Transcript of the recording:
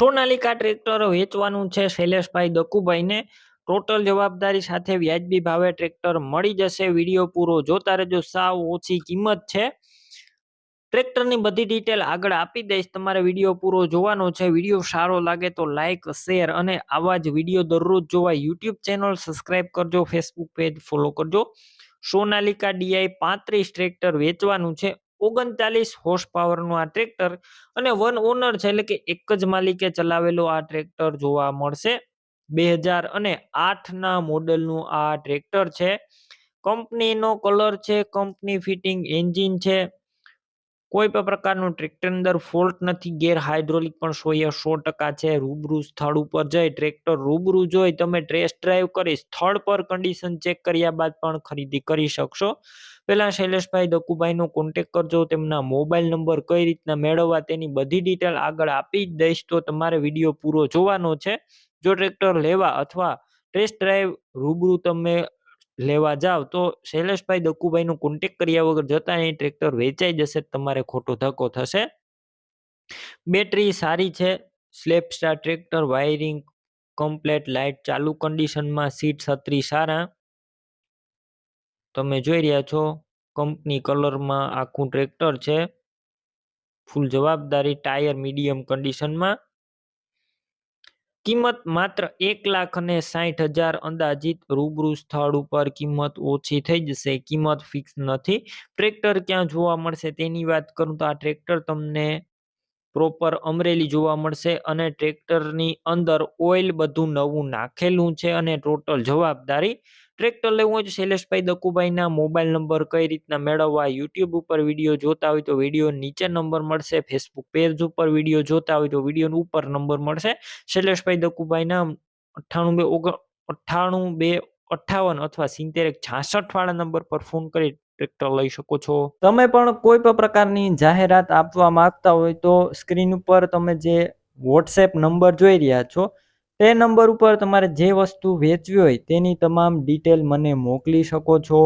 Sonalika tractor વેચવાનું છે શૈલેષભાઈ દકુભાઈને. Total જવાબદારી સાથે વ્યાજબી ભાવે ટ્રેક્ટર મળી જશે. વિડીયો પૂરો જોતા રહેજો. સાવ ઓછી કિંમત છે. ટ્રેક્ટરની બધી ડિટેલ આગળ આપી દઈશ. તમારે વિડીયો પૂરો જોવાનો છે. વિડીયો સારો લાગે તો લાઇક, શેર અને આવા જ વિડીયો દરરોજ જોવા યુટ્યુબ ચેનલ સબસ્ક્રાઇબ કરજો, ફેસબુક પેજ ફોલો કરજો. સોનાલિકા DI 35 ટ્રેક્ટર વેચવાનું છે. 39 હોર્સ પાવરનું આ ટ્રેક્ટર અને વન ઓનર છે, એટલે કે એક જ માલિકે ચલાવેલો આ ટ્રેક્ટર જોવા મળશે. 2008ના મોડલનું આ ટ્રેક્ટર છે. કંપનીનો કલર છે, કંપની ફિટિંગ એન્જિન છે. કોઈ પણ પ્રકારનું ટ્રેક્ટર અંદર ફોલ્ટ નથી. ગેર હાઇડ્રોલિક પણ 100% છે. રૂબરૂ સ્થળ ઉપર જઈ ટ્રેક્ટર રૂબરૂ જોઈ તમે ટેસ્ટ ડ્રાઈવ કરી સ્થળ પર કન્ડિશન ચેક કર્યા બાદ પણ ખરીદી કરી શકશો. પહેલા શૈલેષભાઈ દકુભાઈનો કોન્ટેક્ટ કરજો. તેમના મોબાઈલ નંબર કઈ રીતના મેળવવા તેની બધી ડિટેલ આગળ આપી જ દઈશ. તો તમારે વિડીયો પૂરો જોવાનો છે. જો ટ્રેક્ટર લેવા અથવા ટેસ્ટ ડ્રાઈવ રૂબરૂ તમે લેવા જાવ તો શૈલેષભાઈ દકુભાઈનો કોન્ટેક્ટ કર્યા વગર જતા અહીં ટ્રેક્ટર વેચાઈ જશે. તમારે ખોટો ધક્કો થશે. બેટરી સારી છે. Slap star tractor, wiring complete, light ચાલુ કન્ડિશનમાં, સીટ છત્રી સારા તમે જોઈ રહ્યા છો. કંપની કલરમાં આખું ટ્રેક્ટર છે. ફૂલ જવાબદારી, ટાયર મીડિયમ કન્ડિશનમાં. કિંમત માત્ર 1,60,000 અંદાજિત. રૂબરૂ સ્થળ ઉપર કિંમત ઓછી થઈ જશે. કિંમત ફિક્સ નથી. ટ્રેક્ટર ક્યાં જોવા મળશે તેની વાત કરું તો આ ટ્રેક્ટર તમને પ્રોપર અમરેલી જોવા મળશે અને ટ્રેક્ટરની અંદર ઓઇલ બધું નવું નાખેલું છે અને ટોટલ જવાબદારી. ટ્રેક્ટર લેવું હોય તો શૈલેષભાઈ દકુભાઈના મોબાઈલ નંબર કઈ રીતના મેળવવા, યુટ્યુબ ઉપર વિડીયો જોતા હોય તો વિડીયો નીચે નંબર મળશે, ફેસબુક પેજ ઉપર વિડીયો જોતા હોય તો વિડીયો ઉપર નંબર મળશે. શૈલેષભાઈ દકુભાઈના 982958 અથવા 7066 વાળા નંબર પર ફોન કરી ટ્રેક્ટર લઈ શકો છો. તમે પણ કોઈ પણ પ્રકારની જાહેરાત આપવા માંગતા હોય તો સ્ક્રીન ઉપર તમે જે વોટ્સએપ નંબર જોઈ રહ્યા છો તે નંબર ઉપર તમારે જે વસ્તુ વેચવી હોય તેની તમામ ડિટેલ મને મોકલી શકો છો.